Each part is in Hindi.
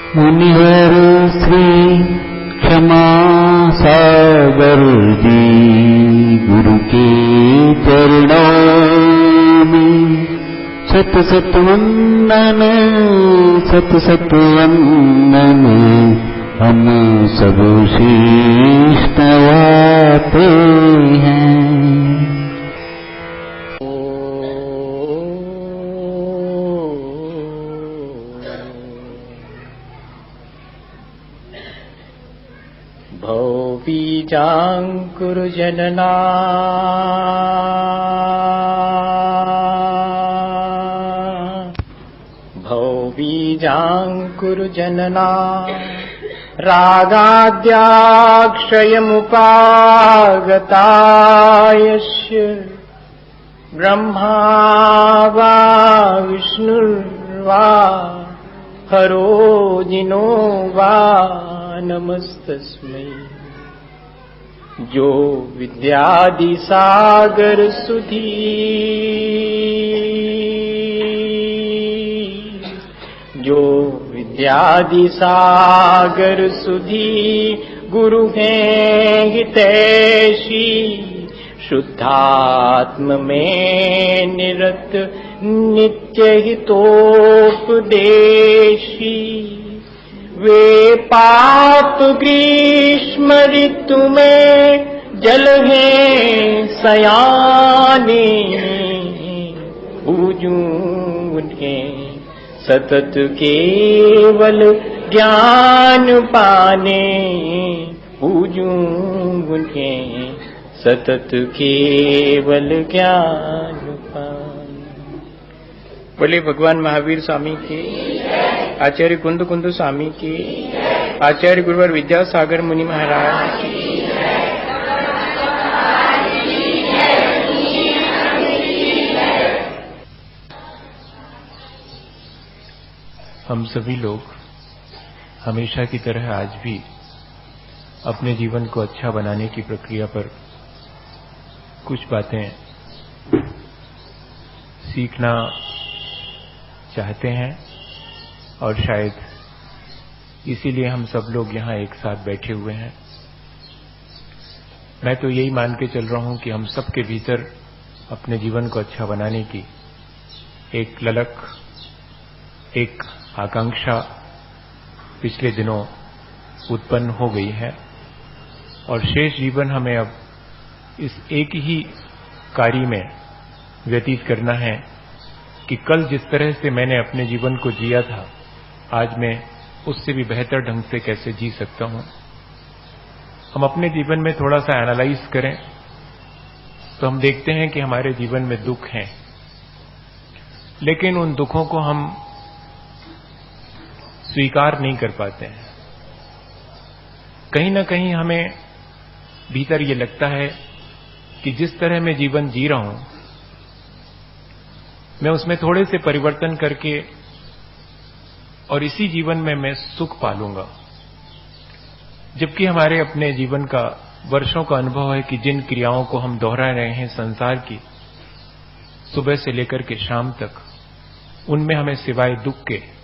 मुनिवर श्री क्षमा सागर जी गुरु के चरणों में सत सत वंदन, सत सत वंदन। हम सब शीश नवाते हैं। भौबीजाङ्कुरजनना भौबीजाङ्कुरजनना रागाद्याक्षयमुपागतायस्य ब्रह्मा वा विष्णुर्वा हरो जिनो वा नमस्तस्मै। जो विद्यादि सागर सुधी जो विद्यादि सागर सुधी गुरु हैं हितैषी शुद्धात्म में निरत नित्य हितोपदेशी। वे पाप ग्रीष्म ऋतु में जल हैं सयाने पूजूं उन्हें सतत केवल ज्ञान पाने पूजूं उन्हें सतत केवल ज्ञान पाने। बोले भगवान महावीर स्वामी की, आचार्य कुंद कुंद स्वामी की, आचार्य गुरुवर विद्यासागर मुनि महाराज की। हम सभी लोग हमेशा की तरह आज भी अपने जीवन को अच्छा बनाने की प्रक्रिया पर कुछ बातें सीखना चाहते हैं और शायद इसीलिए हम सब लोग यहाँ एक साथ बैठे हुए हैं। मैं तो यही मान के चल रहा हूं कि हम सबके भीतर अपने जीवन को अच्छा बनाने की एक ललक, एक आकांक्षा पिछले दिनों उत्पन्न हो गई है और शेष जीवन हमें अब इस एक ही कार्य में व्यतीत करना है कि कल जिस तरह से मैंने अपने जीवन को जिया था, आज मैं उससे भी बेहतर ढंग से कैसे जी सकता हूं। हम अपने जीवन में थोड़ा सा एनालाइज करें तो हम देखते हैं कि हमारे जीवन में दुख हैं, लेकिन उन दुखों को हम स्वीकार नहीं कर पाते हैं। कहीं ना कहीं हमें भीतर ये लगता है कि जिस तरह मैं जीवन जी रहा हूं, मैं उसमें थोड़े से परिवर्तन करके और इसी जीवन में मैं सुख पालूंगा। जबकि हमारे अपने जीवन का वर्षों का अनुभव है कि जिन क्रियाओं को हम दोहरा रहे हैं संसार की, सुबह से लेकर के शाम तक, उनमें हमें सिवाय दुख के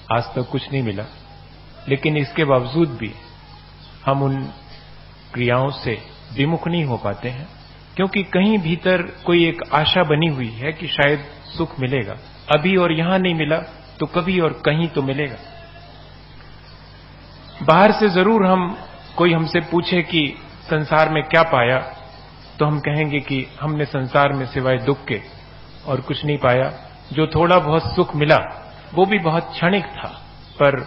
आज तक कुछ नहीं मिला। लेकिन इसके बावजूद भी हम उन क्रियाओं से विमुख नहीं हो पाते हैं, क्योंकि कहीं भीतर कोई एक आशा बनी हुई है कि शायद सुख मिलेगा। अभी और यहां नहीं मिला तो कभी और कहीं तो मिलेगा। बाहर से जरूर कोई हमसे पूछे कि संसार में क्या पाया, तो हम कहेंगे कि हमने संसार में सिवाय दुख के और कुछ नहीं पाया। जो थोड़ा बहुत सुख मिला वो भी बहुत क्षणिक था, पर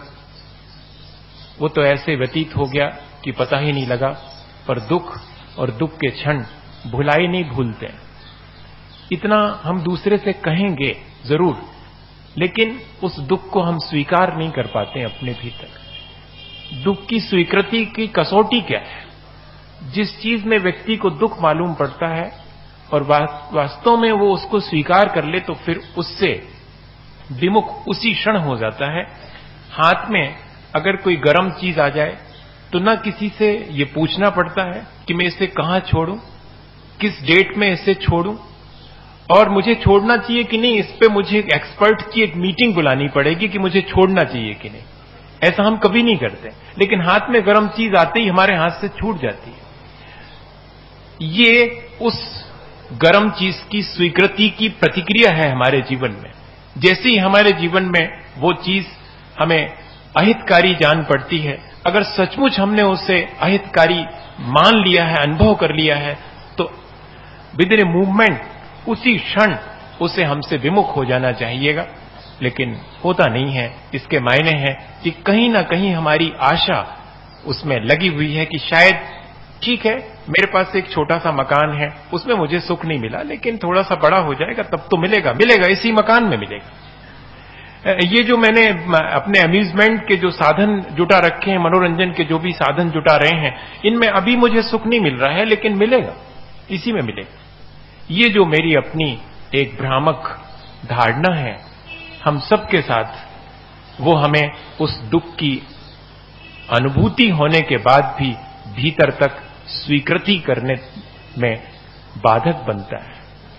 वो तो ऐसे व्यतीत हो गया कि पता ही नहीं लगा। पर दुख और दुख के क्षण भुलाई नहीं भूलते। इतना हम दूसरे से कहेंगे जरूर, लेकिन उस दुख को हम स्वीकार नहीं कर पाते अपने भीतर। दुख की स्वीकृति की कसौटी क्या है? जिस चीज में व्यक्ति को दुख मालूम पड़ता है और वास्तव में वो उसको स्वीकार कर ले तो फिर उससे विमुख उसी क्षण हो जाता है। हाथ में अगर कोई गर्म चीज आ जाए तो ना किसी से ये पूछना पड़ता है कि मैं इसे कहां छोड़ूं, किस डेट में इसे छोड़ूं, और मुझे छोड़ना चाहिए कि नहीं, इस पे मुझे एक एक्सपर्ट की एक मीटिंग बुलानी पड़ेगी कि मुझे छोड़ना चाहिए कि नहीं। ऐसा हम कभी नहीं करते, लेकिन हाथ में गर्म चीज आते ही हमारे हाथ से छूट जाती है। ये उस गर्म चीज की स्वीकृति की प्रतिक्रिया है हमारे जीवन में। जैसे ही हमारे जीवन में वो चीज हमें अहितकारी जान पड़ती है, अगर सचमुच हमने उसे अहितकारी मान लिया है, अनुभव कर लिया है, तो विद इन ए मूवमेंट उसी क्षण उसे हमसे विमुख हो जाना चाहिएगा। लेकिन होता नहीं है। इसके मायने हैं कि कहीं ना कहीं हमारी आशा उसमें लगी हुई है कि शायद ठीक है, मेरे पास एक छोटा सा मकान है, उसमें मुझे सुख नहीं मिला, लेकिन थोड़ा सा बड़ा हो जाएगा तब तो मिलेगा, इसी मकान में मिलेगा। ये जो मैंने अपने अम्यूजमेंट के जो साधन जुटा रखे हैं, मनोरंजन के जो भी साधन जुटा रहे हैं, इनमें अभी मुझे सुख नहीं मिल रहा है, लेकिन मिलेगा, इसी में मिलेगा। ये जो मेरी अपनी एक भ्रामक धारणा है हम सबके साथ, वो हमें उस दुख की अनुभूति होने के बाद भी भीतर तक स्वीकृति करने में बाधक बनता है।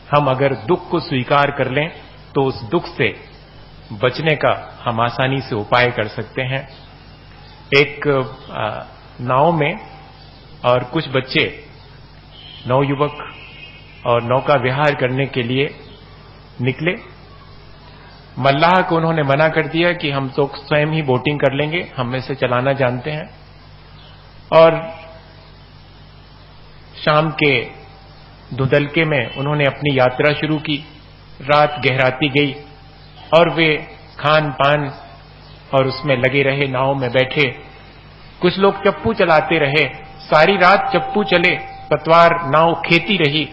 हम अगर दुख को स्वीकार कर लें तो उस दुख से बचने का हम आसानी से उपाय कर सकते हैं। एक नाव में और कुछ बच्चे, नवयुवक और नौका विहार करने के लिए निकले। मल्लाह को उन्होंने मना कर दिया कि हम तो स्वयं ही बोटिंग कर लेंगे, हम में से चलाना जानते हैं। और शाम के धुंधलके में उन्होंने अपनी यात्रा शुरू की। रात गहराती गई और वे खान पान और उसमें लगे रहे, नाव में बैठे। कुछ लोग चप्पू चलाते रहे, सारी रात चप्पू चले, पतवार नाव खेती रही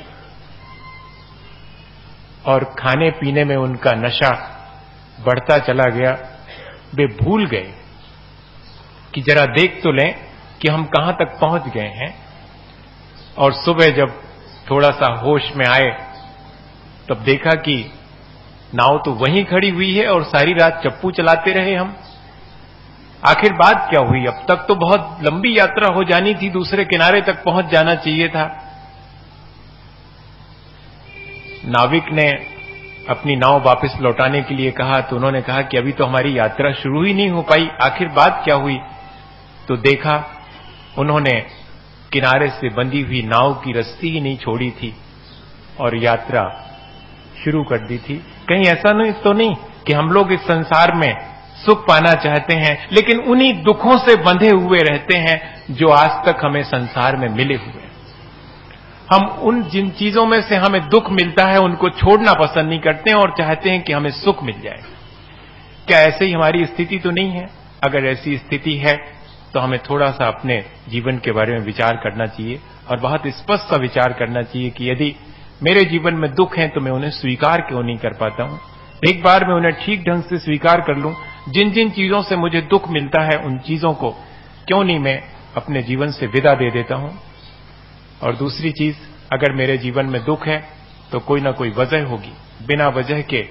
और खाने पीने में उनका नशा बढ़ता चला गया। वे भूल गए कि जरा देख तो लें कि हम कहां तक पहुंच गए हैं। और सुबह जब थोड़ा सा होश में आए तब देखा कि नाव तो वहीं खड़ी हुई है और सारी रात चप्पू चलाते रहे हम। आखिर बात क्या हुई? अब तक तो बहुत लंबी यात्रा हो जानी थी, दूसरे किनारे तक पहुंच जाना चाहिए था। नाविक ने अपनी नाव वापस लौटाने के लिए कहा तो उन्होंने कहा कि अभी तो हमारी यात्रा शुरू ही नहीं हो पाई, आखिर बात क्या हुई? तो देखा उन्होंने किनारे से बंधी हुई नाव की रस्सी ही नहीं छोड़ी थी और यात्रा शुरू कर दी थी। कहीं ऐसा तो नहीं कि हम लोग इस संसार में सुख पाना चाहते हैं लेकिन उन्हीं दुखों से बंधे हुए रहते हैं जो आज तक हमें संसार में मिले हुए हैं। हम उन जिन चीजों में से हमें दुख मिलता है उनको छोड़ना पसंद नहीं करते हैं और चाहते हैं कि हमें सुख मिल जाए। क्या ऐसे ही हमारी स्थिति तो नहीं है? अगर ऐसी स्थिति है तो हमें थोड़ा सा अपने जीवन के बारे में विचार करना चाहिए और बहुत स्पष्ट सा विचार करना चाहिए कि यदि मेरे जीवन में दुख है तो मैं उन्हें स्वीकार क्यों नहीं कर पाता हूं। एक बार मैं उन्हें ठीक ढंग से स्वीकार कर लूं। जिन जिन चीजों से मुझे दुख मिलता है उन चीजों को क्यों नहीं मैं अपने जीवन से विदा दे देता हूं। और दूसरी चीज, अगर मेरे जीवन में दुख है तो कोई ना कोई वजह होगी, बिना वजह के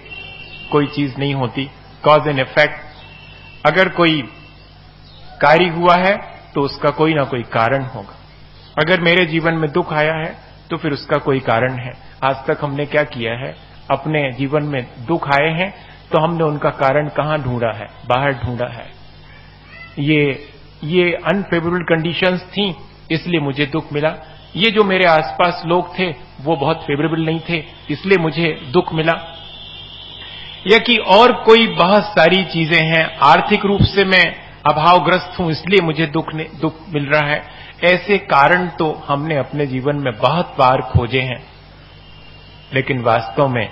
कोई चीज नहीं होती। Cause and effect. अगर कोई कार्य हुआ है तो उसका कोई ना कोई कारण होगा। अगर मेरे जीवन में दुख आया है तो फिर उसका कोई कारण है। आज तक हमने क्या किया है? अपने जीवन में दुख आए हैं तो हमने उनका कारण कहां ढूंढा है? बाहर ढूंढा है। ये अनफेवरेबल कंडीशंस थी इसलिए मुझे दुख मिला। ये जो मेरे आसपास लोग थे वो बहुत फेवरेबल नहीं थे इसलिए मुझे दुख मिला। या कि और कोई बहुत सारी चीजें हैं, आर्थिक रूप से मैं अभावग्रस्त हूं इसलिए मुझे दुख मिल रहा है। ऐसे कारण तो हमने अपने जीवन में बहुत बार खोजे हैं, लेकिन वास्तव में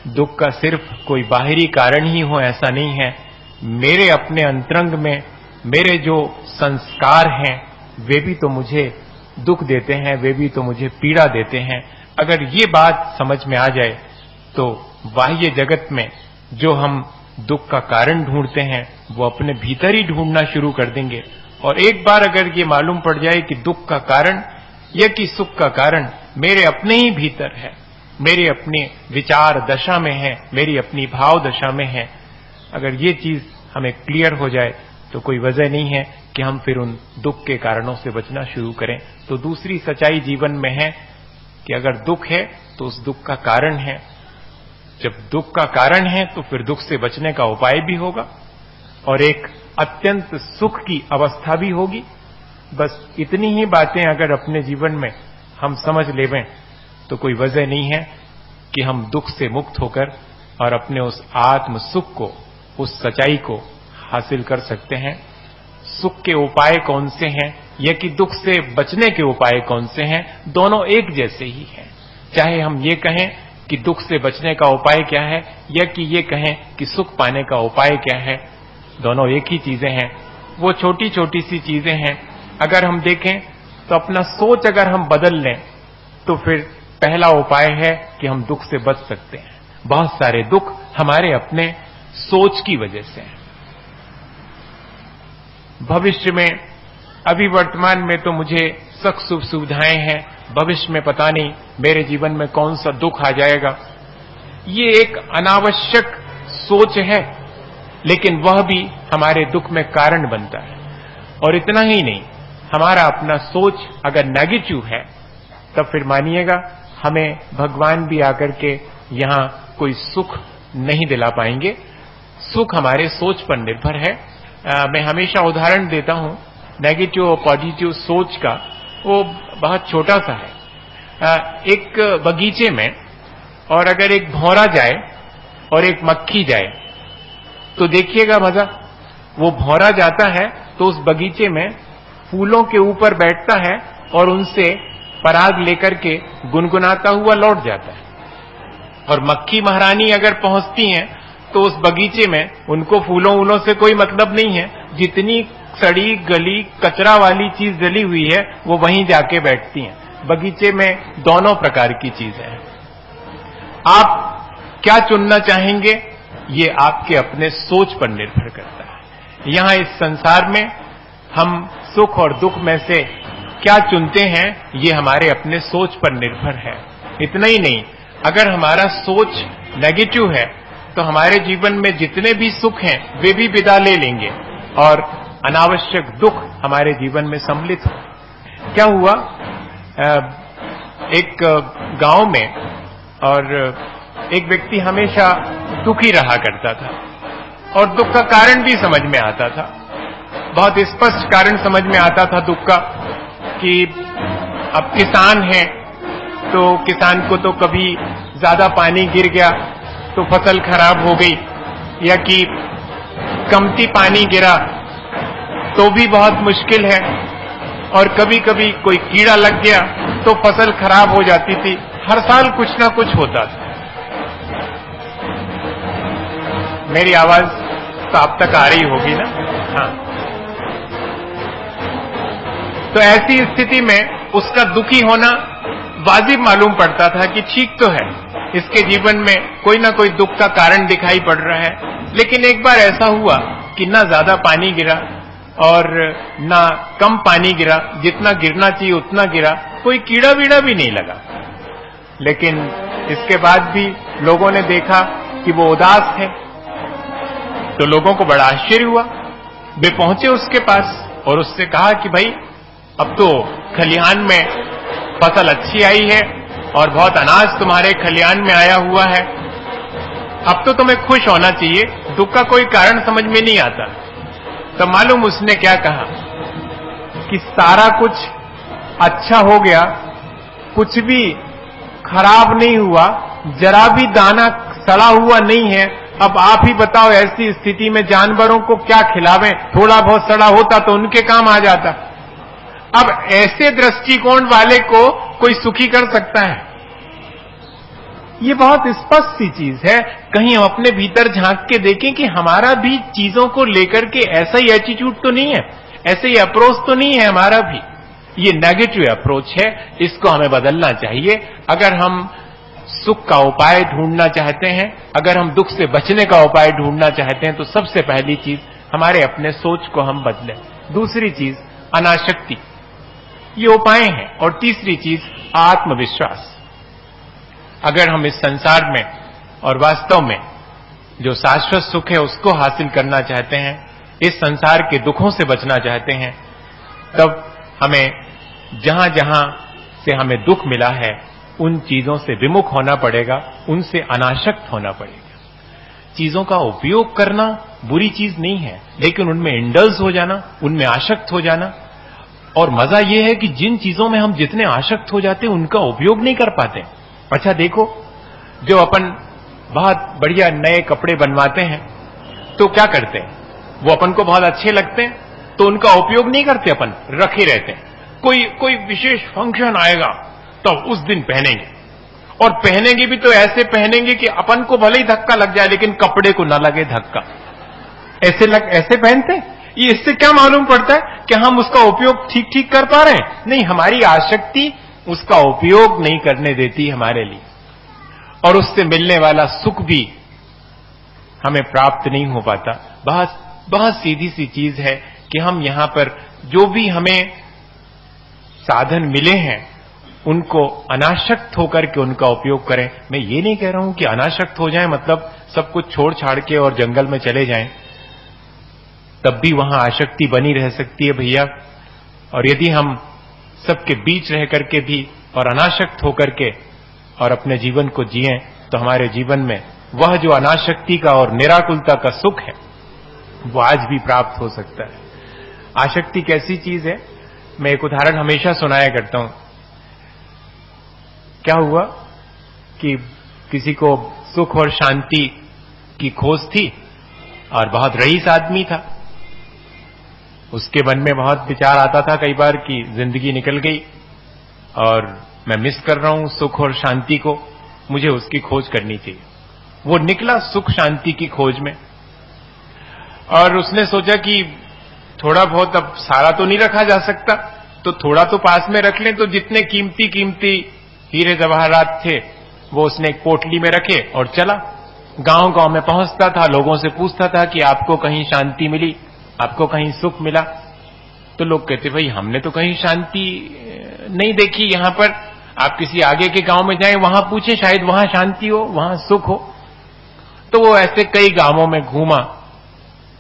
दुख का सिर्फ कोई बाहरी कारण ही हो ऐसा नहीं है। मेरे अपने अंतरंग में मेरे जो संस्कार हैं वे भी तो मुझे दुख देते हैं, वे भी तो मुझे पीड़ा देते हैं। अगर ये बात समझ में आ जाए तो बाह्य जगत में जो हम दुख का कारण ढूंढते हैं वो अपने भीतर ही ढूंढना शुरू कर देंगे। और एक बार अगर ये मालूम पड़ जाए कि दुख का कारण या कि सुख का कारण मेरे अपने ही भीतर है, मेरे अपने विचार दशा में है, मेरी अपनी भाव दशा में है, अगर ये चीज हमें क्लियर हो जाए तो कोई वजह नहीं है कि हम फिर उन दुख के कारणों से बचना शुरू करें। तो दूसरी सच्चाई जीवन में है कि अगर दुख है तो उस दुख का कारण है। जब दुख का कारण है तो फिर दुख से बचने का उपाय भी होगा। और एक अत्यंत सुख की अवस्था भी होगी। बस इतनी ही बातें अगर अपने जीवन में हम समझ लेवें तो कोई वजह नहीं है कि हम दुख से मुक्त होकर और अपने उस आत्म सुख को, उस सच्चाई को हासिल कर सकते हैं। सुख के उपाय कौन से हैं या कि दुख से बचने के उपाय कौन से हैं, दोनों एक जैसे ही हैं। चाहे हम ये कहें कि दुख से बचने का उपाय क्या है या कि ये कहें कि सुख पाने का उपाय क्या है, दोनों एक ही चीजें हैं। वो छोटी छोटी सी चीजें हैं। अगर हम देखें तो अपना सोच अगर हम बदल लें तो फिर पहला उपाय है कि हम दुख से बच सकते हैं। बहुत सारे दुख हमारे अपने सोच की वजह से हैं। भविष्य में, अभी वर्तमान में तो मुझे सुख सुविधाएं हैं, भविष्य में पता नहीं मेरे जीवन में कौन सा दुख आ जाएगा। ये एक अनावश्यक सोच है, लेकिन वह भी हमारे दुख में कारण बनता है। और इतना ही नहीं, हमारा अपना सोच अगर नेगेटिव है तब फिर मानिएगा हमें भगवान भी आकर के यहां कोई सुख नहीं दिला पाएंगे। सुख हमारे सोच पर निर्भर है। मैं हमेशा उदाहरण देता हूं नेगेटिव और पॉजिटिव सोच का। वो बहुत छोटा सा है। एक बगीचे में और अगर एक भौरा जाए और एक मक्खी जाए तो देखिएगा मजा। वो भौरा जाता है तो उस बगीचे में फूलों के ऊपर बैठता है और उनसे पराग लेकर के गुनगुनाता हुआ लौट जाता है। और मक्खी महारानी अगर पहुंचती हैं तो उस बगीचे में उनको फूलों से कोई मतलब नहीं है। जितनी सड़ी गली कचरा वाली चीज जली हुई है वो वहीं जाके बैठती हैं। बगीचे में दोनों प्रकार की चीजें हैं। आप क्या चुनना चाहेंगे ये आपके अपने सोच पर निर्भर करता है। यहां इस संसार में हम सुख और दुख में से क्या चुनते हैं ये हमारे अपने सोच पर निर्भर है। इतना ही नहीं, अगर हमारा सोच नेगेटिव है तो हमारे जीवन में जितने भी सुख हैं वे भी विदा ले लेंगे और अनावश्यक दुख हमारे जीवन में सम्मिलित हो। क्या हुआ, एक गांव में और एक व्यक्ति हमेशा दुखी रहा करता था और दुख का कारण भी समझ में आता था। बहुत स्पष्ट कारण समझ में आता था दुख का कि अब किसान है तो किसान को तो कभी ज्यादा पानी गिर गया तो फसल खराब हो गई, या कि कमती पानी गिरा तो भी बहुत मुश्किल है, और कभी कभी कोई कीड़ा लग गया तो फसल खराब हो जाती थी। हर साल कुछ ना कुछ होता था। मेरी आवाज तो आप तक आ रही होगी ना? हाँ। तो ऐसी स्थिति में उसका दुखी होना वाजिब मालूम पड़ता था कि ठीक तो है, इसके जीवन में कोई ना कोई दुख का कारण दिखाई पड़ रहा है। लेकिन एक बार ऐसा हुआ कि ना ज्यादा पानी गिरा और ना कम पानी गिरा, जितना गिरना चाहिए उतना गिरा, कोई कीड़ा वीड़ा भी नहीं लगा। लेकिन इसके बाद भी लोगों ने देखा कि वो उदास है, तो लोगों को बड़ा आश्चर्य हुआ। वे पहुंचे उसके पास और उससे कहा कि भाई अब तो खलिहान में फसल अच्छी आई है और बहुत अनाज तुम्हारे खलिहान में आया हुआ है, अब तो तुम्हें खुश होना चाहिए, दुख का कोई कारण समझ में नहीं आता। तो मालूम उसने क्या कहा कि सारा कुछ अच्छा हो गया, कुछ भी खराब नहीं हुआ, जरा भी दाना सड़ा हुआ नहीं है। अब आप ही बताओ ऐसी स्थिति में जानवरों को क्या खिलावें, थोड़ा बहुत सड़ा होता तो उनके काम आ जाता। अब ऐसे दृष्टिकोण वाले को कोई सुखी कर सकता है? ये बहुत स्पष्ट सी चीज है। कहीं हम अपने भीतर झांक के देखें कि हमारा भी चीजों को लेकर के ऐसा ही एटीट्यूड तो नहीं है, ऐसे ही अप्रोच तो नहीं है हमारा भी। ये नेगेटिव अप्रोच है, इसको हमें बदलना चाहिए। अगर हम सुख का उपाय ढूंढना चाहते हैं, अगर हम दुख से बचने का उपाय ढूंढना चाहते हैं, तो सबसे पहली चीज हमारे अपने सोच को हम बदलें। दूसरी चीज अनासक्ति, ये उपाय हैं। और तीसरी चीज आत्मविश्वास। अगर हम इस संसार में और वास्तव में जो शाश्वत सुख है उसको हासिल करना चाहते हैं, इस संसार के दुखों से बचना चाहते हैं, तब हमें जहां जहां से हमें दुख मिला है उन चीजों से विमुख होना पड़ेगा, उनसे अनासक्त होना पड़ेगा। चीजों का उपयोग करना बुरी चीज नहीं है, लेकिन उनमें इंडल्ज हो जाना, उनमें आसक्त हो जाना। और मजा यह है कि जिन चीजों में हम जितने आसक्त हो जाते हैं उनका उपयोग नहीं कर पाते। अच्छा देखो, जो अपन बहुत बढ़िया नए कपड़े बनवाते हैं तो क्या करते हैं, वो अपन को बहुत अच्छे लगते हैं तो उनका उपयोग नहीं करते, अपन रखे रहते हैं। कोई विशेष फंक्शन आएगा तो उस दिन पहनेंगे, और पहनेंगे भी तो ऐसे पहनेंगे कि अपन को भले ही धक्का लग जाए लेकिन कपड़े को ना लगे धक्का। ऐसे पहनते हैं। ये इससे क्या मालूम पड़ता है कि हम उसका उपयोग ठीक ठीक कर पा रहे हैं? नहीं, हमारी आसक्ति उसका उपयोग नहीं करने देती हमारे लिए, और उससे मिलने वाला सुख भी हमें प्राप्त नहीं हो पाता। बहुत सीधी सी चीज है कि हम यहां पर जो भी हमें साधन मिले हैं उनको अनासक्त होकर के उनका उपयोग करें। मैं ये नहीं कह रहा हूं कि अनासक्त हो जाएं मतलब सब कुछ छोड़ छाड़ के और जंगल में चले जाएं, तब भी वहां आसक्ति बनी रह सकती है भैया। और यदि हम सबके बीच रह करके भी और अनासक्त होकर के और अपने जीवन को जिएं तो हमारे जीवन में वह जो अनासक्ति का और निराकुलता का सुख है वो आज भी प्राप्त हो सकता है। आसक्ति कैसी चीज है, मैं एक उदाहरण हमेशा सुनाया करता हूं। क्या हुआ कि किसी को सुख और शांति की खोज थी और बहुत रईस आदमी था। उसके मन में बहुत विचार आता था कई बार कि जिंदगी निकल गई और मैं मिस कर रहा हूं सुख और शांति को, मुझे उसकी खोज करनी चाहिए। वो निकला सुख शांति की खोज में, और उसने सोचा कि थोड़ा बहुत, अब सारा तो नहीं रखा जा सकता तो थोड़ा तो पास में रख लें। तो जितने कीमती कीमती हीरे जवाहरात थे वो उसने एक पोटली में रखे और चला। गांव गांव में पहुंचता था, लोगों से पूछता था कि आपको कहीं शांति मिली, आपको कहीं सुख मिला? तो लोग कहते भाई हमने तो कहीं शांति नहीं देखी यहां पर, आप किसी आगे के गांव में जाएं वहां पूछें, शायद वहां शांति हो, वहां सुख हो। तो वो ऐसे कई गांवों में घूमा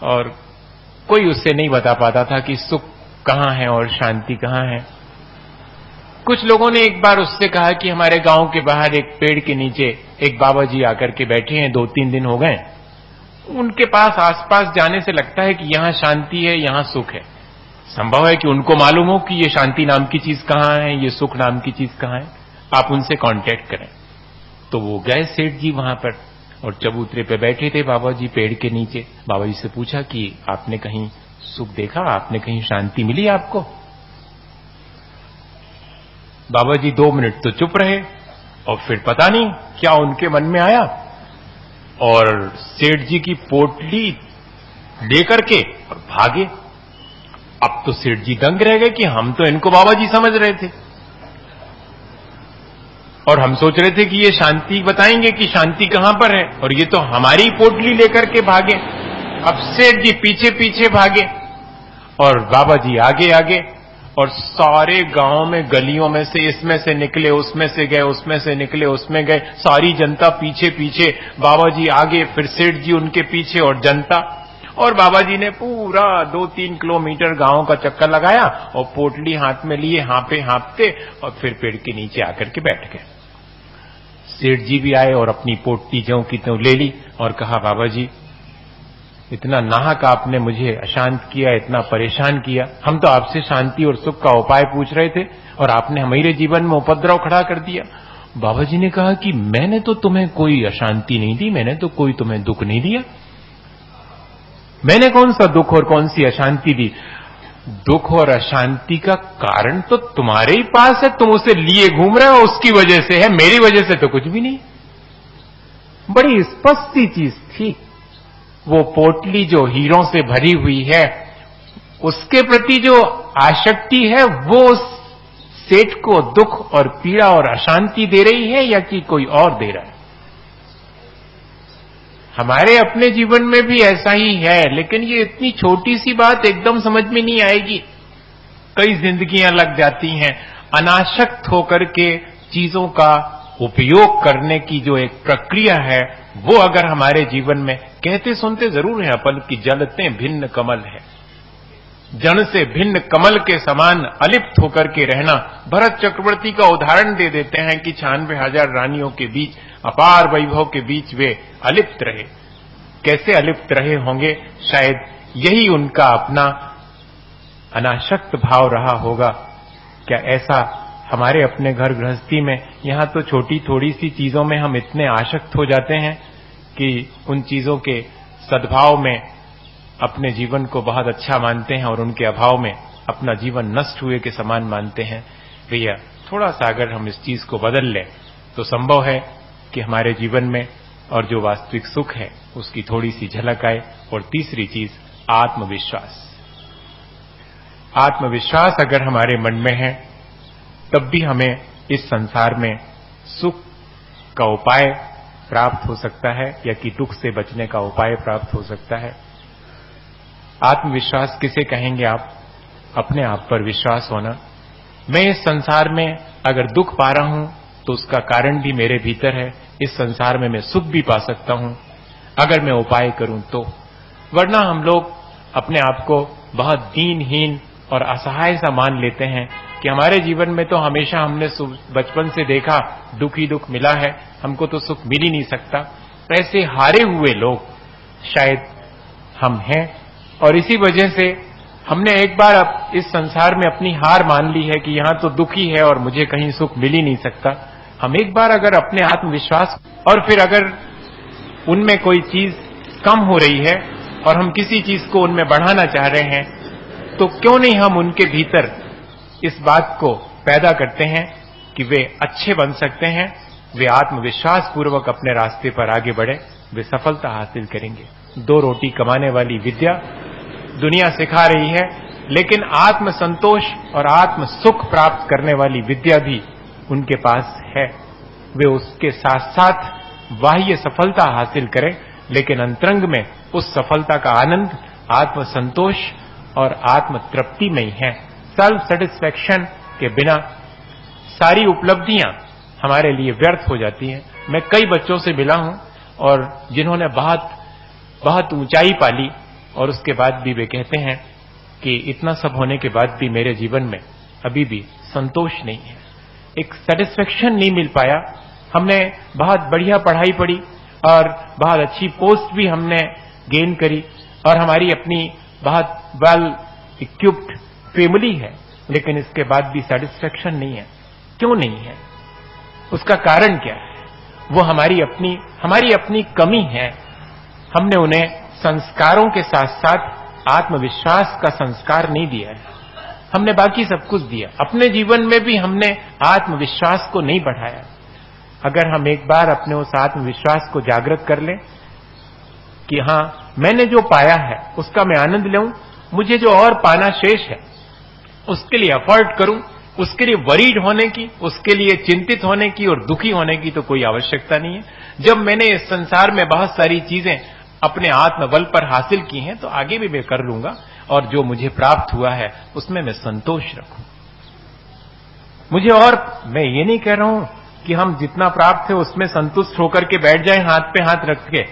और कोई उससे नहीं बता पाता था कि सुख कहां है और शांति कहां है। कुछ लोगों ने एक बार उससे कहा कि हमारे गांव के बाहर एक पेड़ के नीचे एक बाबा जी आकर के बैठे हैं, 2-3 दिन हो गए। उनके पास आसपास जाने से लगता है कि यहां शांति है, यहां सुख है। संभव है कि उनको मालूम हो कि ये शांति नाम की चीज कहां है, ये सुख नाम की चीज कहां है, आप उनसे कांटेक्ट करें। तो वो गए सेठ जी वहां पर, और चबूतरे पे बैठे थे बाबा जी पेड़ के नीचे। बाबा जी से पूछा कि आपने कहीं सुख देखा, आपने कहीं शांति मिली आपको? बाबा जी 2 मिनट तो चुप रहे और फिर पता नहीं क्या उनके मन में आया और सेठ जी की पोटली लेकर के और भागे। अब तो सेठ जी दंग रह गए कि हम तो इनको बाबा जी समझ रहे थे और हम सोच रहे थे कि ये शांति बताएंगे कि शांति कहां पर है, और ये तो हमारी पोटली लेकर के भागे। अब सेठ जी पीछे पीछे भागे और बाबा जी आगे आगे, और सारे गांव में गलियों में से इसमें से निकले उसमें से गए, उसमें से निकले उसमें गए, सारी जनता पीछे पीछे, बाबा जी आगे, फिर सेठ जी उनके पीछे और जनता। और बाबा जी ने पूरा 2-3 किलोमीटर गांव का चक्कर लगाया और पोटली हाथ में लिए हाँपे हाँपते और फिर पेड़ के नीचे आकर के बैठ गए। सेठ जी भी आए और अपनी पोटली ज्यों की त्यों ले ली और कहा बाबा जी इतना नाहक आपने मुझे अशांत किया, इतना परेशान किया। हम तो आपसे शांति और सुख का उपाय पूछ रहे थे और आपने हमारे जीवन में उपद्रव खड़ा कर दिया। बाबा जी ने कहा कि मैंने तो तुम्हें कोई अशांति नहीं दी, मैंने तो कोई तुम्हें दुख नहीं दिया। मैंने कौन सा दुख और कौन सी अशांति दी? दुख और अशांति का कारण तो तुम्हारे ही पास है, तुम उसे लिए घूम रहे हो, उसकी वजह से है, मेरी वजह से तो कुछ भी नहीं। बड़ी स्पष्ट सी चीज थी। वो पोटली जो हीरों से भरी हुई है उसके प्रति जो आसक्ति है वो सेठ को दुख और पीड़ा और अशांति दे रही है या कि कोई और दे रहा है? हमारे अपने जीवन में भी ऐसा ही है, लेकिन ये इतनी छोटी सी बात एकदम समझ में नहीं आएगी। कई जिंदगियां लग जाती हैं अनासक्त होकर के चीजों का उपयोग करने की जो एक प्रक्रिया है वो अगर हमारे जीवन में, कहते सुनते जरूर हैं अपन की जलते भिन्न कमल है, जन से भिन्न कमल के समान अलिप्त होकर के रहना। भरत चक्रवर्ती का उदाहरण दे देते हैं कि 96,000 रानियों के बीच, अपार वैभव के बीच वे अलिप्त रहे। कैसे अलिप्त रहे होंगे, शायद यही उनका अपना अनासक्त भाव रहा होगा। क्या ऐसा हमारे अपने घर गृहस्थी में, यहां तो छोटी थोड़ी सी चीजों में हम इतने आसक्त हो जाते हैं कि उन चीजों के सद्भाव में अपने जीवन को बहुत अच्छा मानते हैं और उनके अभाव में अपना जीवन नष्ट हुए के समान मानते हैं। भैया थोड़ा सा अगर हम इस चीज को बदल लें तो संभव है कि हमारे जीवन में और जो वास्तविक सुख है उसकी थोड़ी सी झलक आए। और तीसरी चीज आत्मविश्वास। आत्मविश्वास अगर हमारे मन में है तब भी हमें इस संसार में सुख का उपाय प्राप्त हो सकता है या कि दुख से बचने का उपाय प्राप्त हो सकता है। आत्मविश्वास किसे कहेंगे आप? अपने आप पर विश्वास होना। मैं इस संसार में अगर दुख पा रहा हूं तो उसका कारण भी मेरे भीतर है। इस संसार में मैं सुख भी पा सकता हूं अगर मैं उपाय करूं तो। वरना हम लोग अपने आप को बहुत दीनहीन और असहाय सा मान लेते हैं कि हमारे जीवन में तो हमेशा हमने बचपन से देखा दुख ही दुख मिला है, हमको तो सुख मिल ही नहीं सकता। ऐसे हारे हुए लोग शायद हम हैं और इसी वजह से हमने एक बार अब इस संसार में अपनी हार मान ली है कि यहां तो दुख ही है और मुझे कहीं सुख मिल ही नहीं सकता। हम एक बार अगर अपने आत्मविश्वास और फिर अगर उनमें कोई चीज कम हो रही है और हम किसी चीज को उनमें बढ़ाना चाह रहे हैं तो क्यों नहीं हम उनके भीतर इस बात को पैदा करते हैं कि वे अच्छे बन सकते हैं, वे आत्मविश्वास पूर्वक अपने रास्ते पर आगे बढ़े, वे सफलता हासिल करेंगे। 2 रोटी कमाने वाली विद्या दुनिया सिखा रही है, लेकिन आत्म संतोष और आत्म सुख प्राप्त करने वाली विद्या भी उनके पास है। वे उसके साथ साथ बाह्य सफलता हासिल करें, लेकिन अंतरंग में उस सफलता का आनंद आत्म संतोष और आत्म तृप्ति में ही है। सेल्फ सेटिस्फैक्शन के बिना सारी उपलब्धियां हमारे लिए व्यर्थ हो जाती हैं। मैं कई बच्चों से मिला हूं और जिन्होंने बहुत बहुत ऊंचाई पाली और उसके बाद भी वे कहते हैं कि इतना सब होने के बाद भी मेरे जीवन में अभी भी संतोष नहीं है, एक सेटिस्फैक्शन नहीं मिल पाया। हमने बहुत बढ़िया पढ़ाई पढ़ी और बहुत अच्छी पोस्ट भी हमने गेन करी और हमारी अपनी बहुत वेल इक्विप्ड फैमिली है, लेकिन इसके बाद भी सेटिस्फैक्शन नहीं है। क्यों नहीं है? उसका कारण क्या है? वो हमारी अपनी कमी है। हमने उन्हें संस्कारों के साथ साथ आत्मविश्वास का संस्कार नहीं दिया है। हमने बाकी सब कुछ दिया, अपने जीवन में भी हमने आत्मविश्वास को नहीं बढ़ाया। अगर हम एक बार अपने उस आत्मविश्वास को जागृत कर लें कि हां, मैंने जो पाया है उसका मैं आनंद लूं, मुझे जो और पाना शेष है उसके लिए एफर्ट करूं, उसके लिए वरीड होने की, उसके लिए चिंतित होने की और दुखी होने की तो कोई आवश्यकता नहीं है। जब मैंने इस संसार में बहुत सारी चीजें अपने आत्मबल पर हासिल की हैं तो आगे भी मैं कर लूंगा और जो मुझे प्राप्त हुआ है उसमें मैं संतोष रखूं। मुझे और मैं ये नहीं कह रहा हूं कि हम जितना प्राप्त है उसमें संतुष्ट होकर के बैठ जाएं हाथ पे हाथ रख के।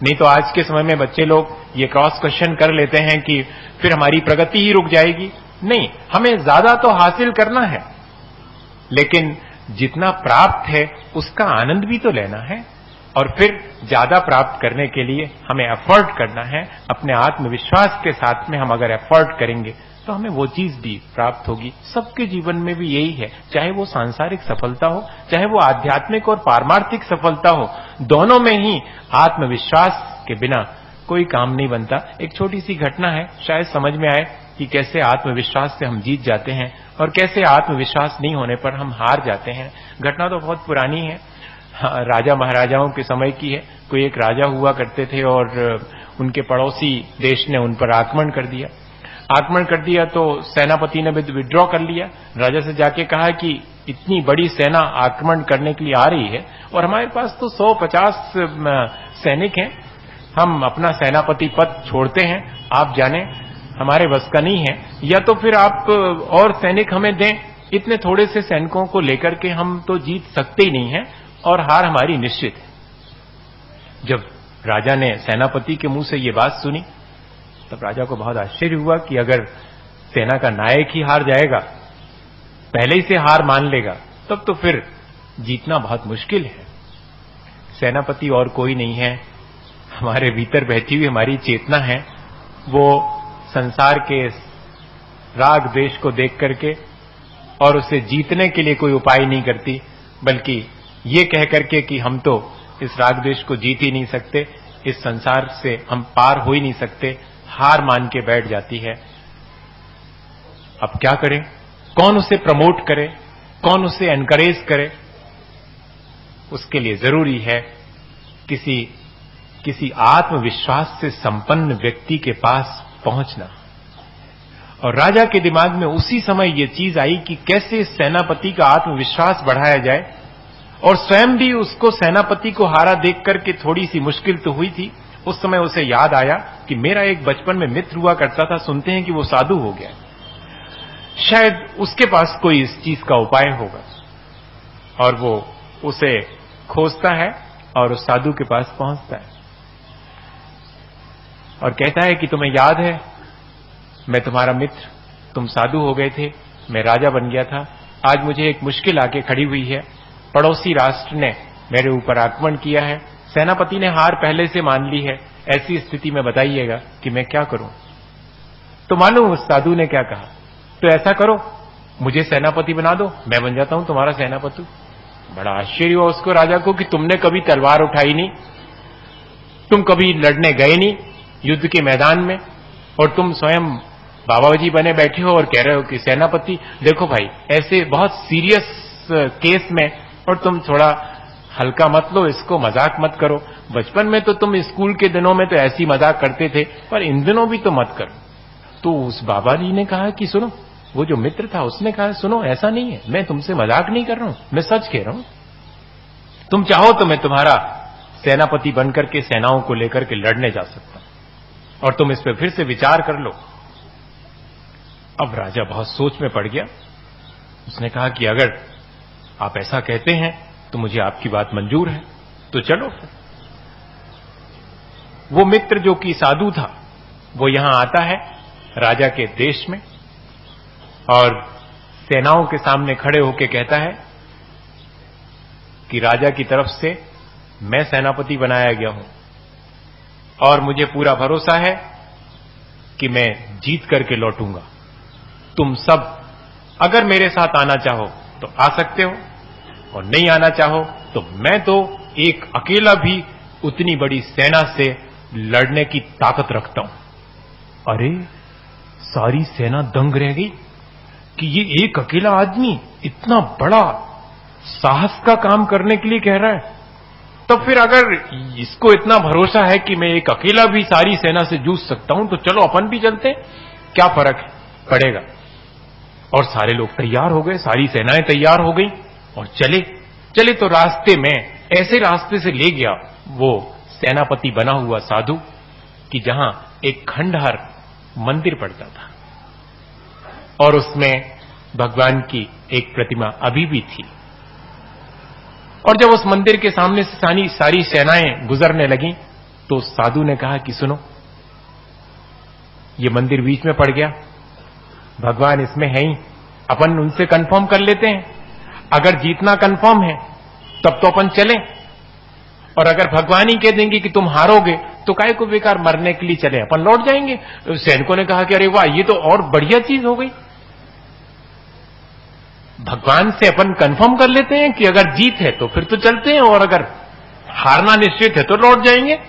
नहीं तो आज के समय में बच्चे लोग ये क्रॉस क्वेश्चन कर लेते हैं कि फिर हमारी प्रगति ही रुक जाएगी। नहीं, हमें ज्यादा तो हासिल करना है, लेकिन जितना प्राप्त है उसका आनंद भी तो लेना है और फिर ज्यादा प्राप्त करने के लिए हमें एफर्ट करना है। अपने आत्मविश्वास के साथ में हम अगर एफर्ट करेंगे तो हमें वो चीज भी प्राप्त होगी। सबके जीवन में भी यही है, चाहे वो सांसारिक सफलता हो, चाहे वो आध्यात्मिक और पारमार्थिक सफलता हो, दोनों में ही आत्मविश्वास के बिना कोई काम नहीं बनता। एक छोटी सी घटना है, शायद समझ में आए कि कैसे आत्मविश्वास से हम जीत जाते हैं और कैसे आत्मविश्वास नहीं होने पर हम हार जाते हैं। घटना तो बहुत पुरानी है, राजा महाराजाओं के समय की है। कोई एक राजा हुआ करते थे और उनके पड़ोसी देश ने उन पर आक्रमण कर दिया तो सेनापति ने विड्रॉ कर लिया। राजा से जाके कहा कि इतनी बड़ी सेना आक्रमण करने के लिए आ रही है और हमारे पास तो 150 सैनिक हैं, हम अपना सेनापति पद छोड़ते हैं, आप जाने हमारे बस का नहीं है, या तो फिर आप और सैनिक हमें दें। इतने थोड़े से सैनिकों को लेकर के हम तो जीत सकते ही नहीं हैं और हार हमारी निश्चित है। जब राजा ने सेनापति के मुंह से ये बात सुनी तब राजा को बहुत आश्चर्य हुआ कि अगर सेना का नायक ही हार जाएगा, पहले ही से हार मान लेगा, तब तो फिर जीतना बहुत मुश्किल है। सेनापति और कोई नहीं है, हमारे भीतर बैठी हुई हमारी चेतना है, वो संसार के राग द्वेष को देख करके और उसे जीतने के लिए कोई उपाय नहीं करती, बल्कि ये कह करके कि हम तो इस राग द्वेष को जीत ही नहीं सकते, इस संसार से हम पार हो ही नहीं सकते, हार मान के बैठ जाती है। अब क्या करें? कौन उसे प्रमोट करे, कौन उसे एनकरेज करे? उसके लिए जरूरी है किसी आत्मविश्वास से संपन्न व्यक्ति के पास पहुंचना। और राजा के दिमाग में उसी समय यह चीज आई कि कैसे सेनापति का आत्मविश्वास बढ़ाया जाए, और स्वयं भी उसको सेनापति को हारा देख करके थोड़ी सी मुश्किल तो हुई थी। उस समय उसे याद आया कि मेरा एक बचपन में मित्र हुआ करता था, सुनते हैं कि वो साधु हो गया, शायद उसके पास कोई इस चीज का उपाय होगा। और वो उसे खोजता है और उस साधु के पास पहुंचता है और कहता है कि तुम्हें याद है, मैं तुम्हारा मित्र, तुम साधु हो गए थे, मैं राजा बन गया था, आज मुझे एक मुश्किल आके खड़ी हुई है, पड़ोसी राष्ट्र ने मेरे ऊपर आक्रमण किया है, सेनापति ने हार पहले से मान ली है, ऐसी स्थिति में बताइएगा कि मैं क्या करूं। तो मालूम उस साधु ने क्या कहा? तो ऐसा करो, मुझे सेनापति बना दो, मैं बन जाता हूं तुम्हारा सेनापति। बड़ा आश्चर्य हुआ उसको, राजा को, कि तुमने कभी तलवार उठाई नहीं, तुम कभी लड़ने गए नहीं युद्ध के मैदान में, और तुम स्वयं बाबा जी बने बैठे हो और कह रहे हो कि सेनापति। देखो भाई, ऐसे बहुत सीरियस केस में, और तुम थोड़ा हल्का मत लो इसको, मजाक मत करो। बचपन में तो तुम स्कूल के दिनों में तो ऐसी मजाक करते थे, पर इन दिनों भी तो मत करो। तो उस बाबा जी ने कहा कि सुनो, वो जो मित्र था उसने कहा सुनो, ऐसा नहीं है, मैं तुमसे मजाक नहीं कर रहा हूं, मैं सच कह रहा हूं। तुम चाहो तो मैं तुम्हारा सेनापति बनकर के सेनाओं को लेकर के लड़ने जा सकता हूं, और तुम इस पर फिर से विचार कर लो। अब राजा बहुत सोच में पड़ गया। उसने कहा कि अगर आप ऐसा कहते हैं तो मुझे आपकी बात मंजूर है, तो चलो। वो मित्र जो कि साधु था, वो यहां आता है राजा के देश में, और सेनाओं के सामने खड़े होकर कहता है कि राजा की तरफ से मैं सेनापति बनाया गया हूं, और मुझे पूरा भरोसा है कि मैं जीत करके लौटूंगा। तुम सब अगर मेरे साथ आना चाहो तो आ सकते हो, और नहीं आना चाहो तो मैं तो एक अकेला भी उतनी बड़ी सेना से लड़ने की ताकत रखता हूं। अरे, सारी सेना दंग रह गई कि ये एक अकेला आदमी इतना बड़ा साहस का काम करने के लिए कह रहा है। तो फिर अगर इसको इतना भरोसा है कि मैं एक अकेला भी सारी सेना से जूझ सकता हूं, तो चलो अपन भी चलते, क्या फर्क पड़ेगा। और सारे लोग तैयार हो गए, सारी सेनाएं तैयार हो गई, और चले तो रास्ते में ऐसे रास्ते से ले गया वो सेनापति बना हुआ साधु कि जहां एक खंडहर मंदिर पड़ता था, और उसमें भगवान की एक प्रतिमा अभी भी थी। और जब उस मंदिर के सामने से सारी सेनाएं गुजरने लगी, तो साधु ने कहा कि सुनो, ये मंदिर बीच में पड़ गया, भगवान इसमें है ही, अपन उनसे कंफर्म कर लेते हैं, अगर जीतना कंफर्म है तब तो अपन चलें, और अगर भगवान ही कह देंगे कि तुम हारोगे तो काहे को बेकार मरने के लिए चले, अपन लौट जाएंगे। सैनिकों ने कहा कि अरे वाह, ये तो और बढ़िया चीज हो गई, भगवान से अपन कंफर्म कर लेते हैं कि अगर जीत है तो फिर तो चलते हैं, और अगर हारना निश्चित है तो लौट जाएंगे।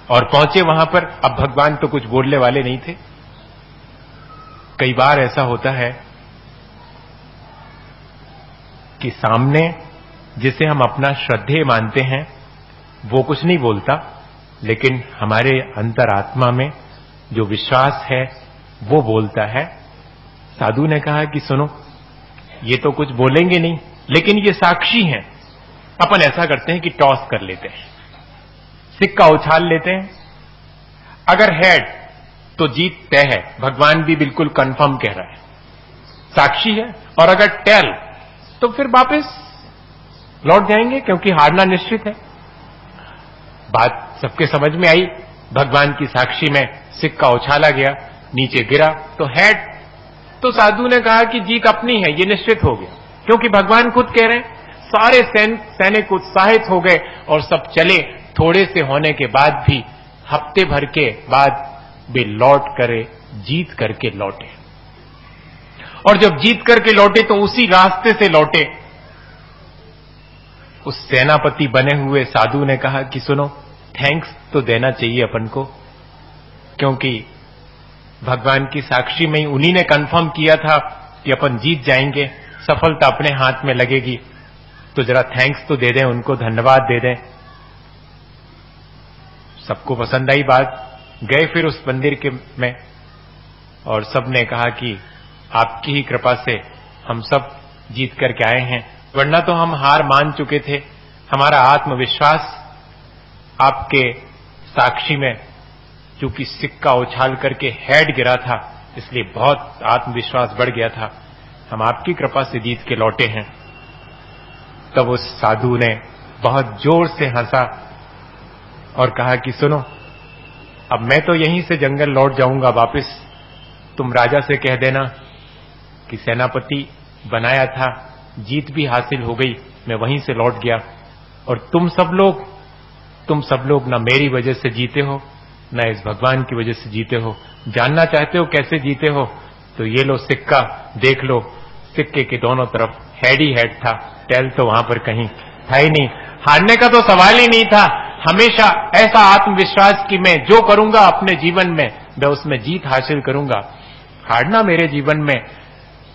और पहुंचे वहां पर। अब भगवान तो कुछ बोलने वाले नहीं थे। कई बार ऐसा होता है कि सामने जिसे हम अपना श्रद्धेय मानते हैं वो कुछ नहीं बोलता, लेकिन हमारे अंतरात्मा में जो विश्वास है वो बोलता है। साधु ने कहा कि सुनो, ये तो कुछ बोलेंगे नहीं, लेकिन ये साक्षी हैं। अपन ऐसा करते हैं कि टॉस कर लेते हैं, सिक्का उछाल लेते हैं। अगर हेड तो जीत तय है, भगवान भी बिल्कुल कंफर्म कह रहा है, साक्षी है। और अगर टेल तो फिर वापस लौट जाएंगे, क्योंकि हारना निश्चित है। बात सबके समझ में आई। भगवान की साक्षी में सिक्का उछाला गया, नीचे गिरा तो हेड। तो साधु ने कहा कि जीत अपनी है, ये निश्चित हो गया, क्योंकि भगवान खुद कह रहे हैं। सारे सैनिक उत्साहित हो गए और सब चले थोड़े से होने के बाद भी हफ्ते भर के बाद वे लौट करे, जीत करके लौटे। और जब जीत करके लौटे तो उसी रास्ते से लौटे। उस सेनापति बने हुए साधु ने कहा कि सुनो, थैंक्स तो देना चाहिए अपन को, क्योंकि भगवान की साक्षी में ही उन्हीं ने कंफर्म किया था कि अपन जीत जाएंगे, सफलता अपने हाथ में लगेगी, तो जरा थैंक्स तो दे दें उनको, धन्यवाद दे दें। सबको पसंद आई बात। गए फिर उस मंदिर के में, और सबने कहा कि आपकी ही कृपा से हम सब जीत करके आए हैं, वरना तो हम हार मान चुके थे। हमारा आत्मविश्वास आपके साक्षी में, चूंकि सिक्का उछाल करके हेड गिरा था, इसलिए बहुत आत्मविश्वास बढ़ गया था। हम आपकी कृपा से जीत के लौटे हैं। तब उस साधु ने बहुत जोर से हंसा और कहा कि सुनो, अब मैं तो यहीं से जंगल लौट जाऊंगा वापस। तुम राजा से कह देना कि सेनापति बनाया था, जीत भी हासिल हो गई, मैं वहीं से लौट गया। और तुम सब लोग ना मेरी वजह से जीते हो, ना इस भगवान की वजह से जीते हो। जानना चाहते हो कैसे जीते हो, तो ये लो सिक्का, देख लो। सिक्के के दोनों तरफ हेड ही हेड था, टेल तो वहां पर कहीं था ही नहीं। हारने का तो सवाल ही नहीं था। हमेशा ऐसा आत्मविश्वास कि मैं जो करूंगा अपने जीवन में, मैं उसमें जीत हासिल करूंगा। हारना मेरे जीवन में,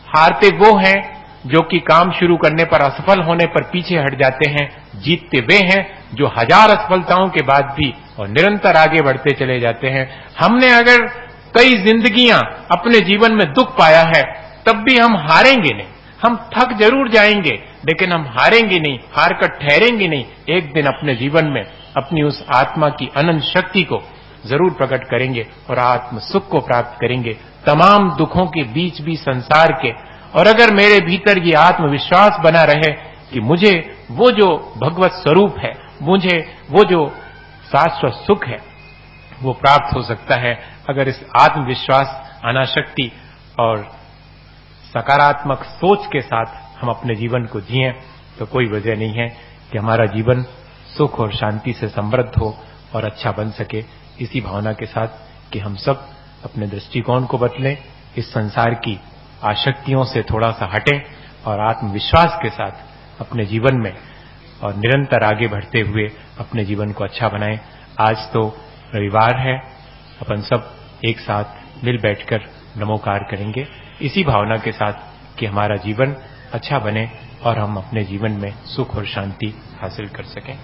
हारते वो हैं जो कि काम शुरू करने पर असफल होने पर पीछे हट जाते हैं। जीतते वे हैं जो हजार असफलताओं के बाद भी और निरंतर आगे बढ़ते चले जाते हैं। हमने अगर कई जिंदगियां अपने जीवन में दुख पाया है, तब भी हम हारेंगे नहीं। हम थक जरूर जाएंगे, लेकिन हम हारेंगे नहीं, हार कर ठहरेंगे नहीं। एक दिन अपने जीवन में अपनी उस आत्मा की अनंत शक्ति को जरूर प्रकट करेंगे और आत्म सुख को प्राप्त करेंगे, तमाम दुखों के बीच भी संसार के। और अगर मेरे भीतर ये आत्मविश्वास बना रहे कि मुझे वो जो भगवत स्वरूप है, मुझे वो जो शाश्वत सुख है, वो प्राप्त हो सकता है। अगर इस आत्मविश्वास, अनाशक्ति और सकारात्मक सोच के साथ हम अपने जीवन को जिएं, तो कोई वजह नहीं है कि हमारा जीवन सुख और शांति से समृद्ध हो और अच्छा बन सके। इसी भावना के साथ कि हम सब अपने दृष्टिकोण को बदलें, इस संसार की आसक्तियों से थोड़ा सा हटें और आत्मविश्वास के साथ अपने जीवन में और निरंतर आगे बढ़ते हुए अपने जीवन को अच्छा बनाएं। आज तो रविवार है, अपन सब एक साथ मिल बैठकर नमोकार करेंगे, इसी भावना के साथ कि हमारा जीवन अच्छा बने और हम अपने जीवन में सुख और शांति हासिल कर सकें।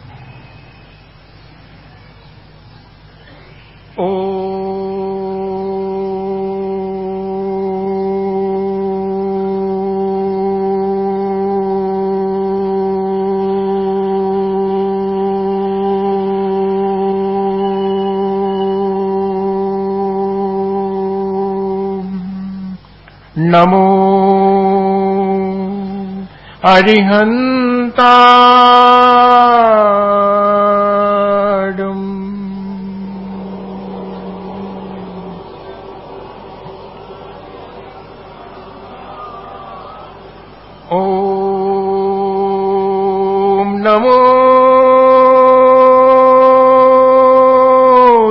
नमो अरिहंताणम्। ओम नमो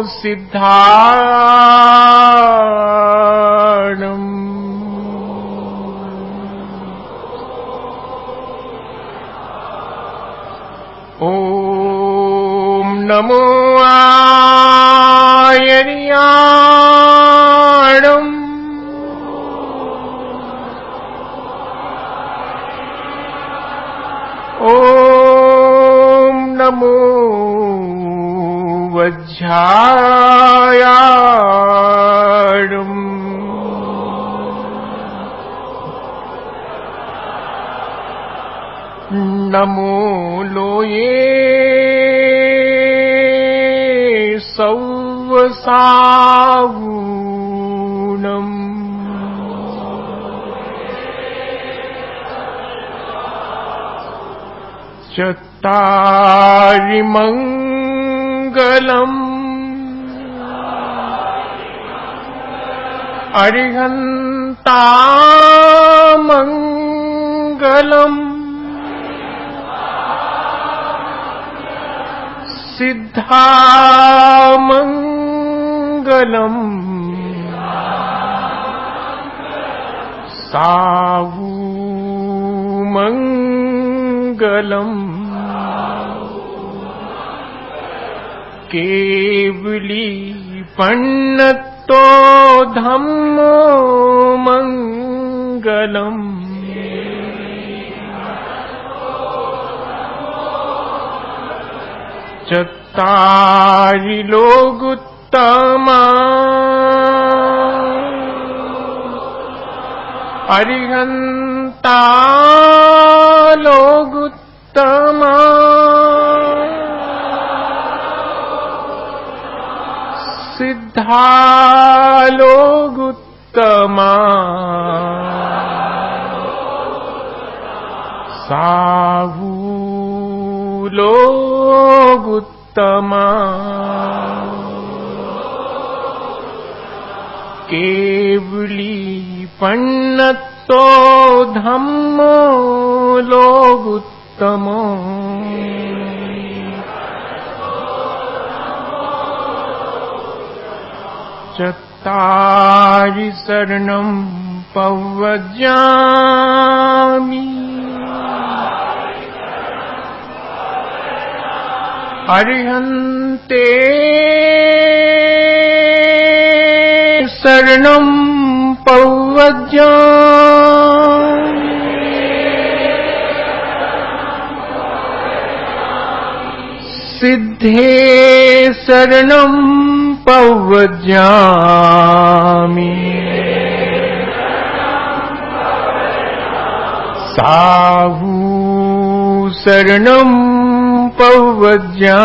सिद्धाणम्। ओम नमो आयर्याणम्। ओम नमो वज्रायाणम्। नमो लोये सौवसावूनम्। चत्तारि मङ्गलम् अरिहन्तामङ्गलम् सिद्धामंगलम् सावुमंगलम् केवली पन्नतो धम्मो मंगलम् चत्तारि लोकुत्तमा अरिहन्ता लोकुत्तमा सिद्धा लोकुत्तमा सावु लोकुत्तमा केवली पन्नतो धम्मो लोकुत्तमो चत्तारि शरणं पव्वजामि अरिहन्ते शरणं पव्वजामि सिद्धे शरणं पव्वजामि साहु शरणं पव्वजामि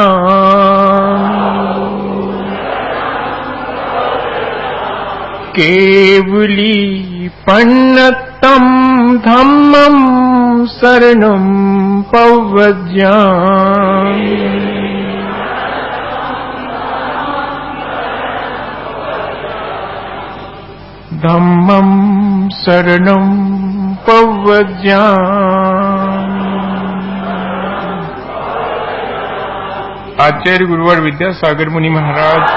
केवली पन्नतं धम्मं शरणं पव्वजामि धम्मं शरणं पव्वजामि। आचार्य गुरुवर विद्यासागर मुनि महाराज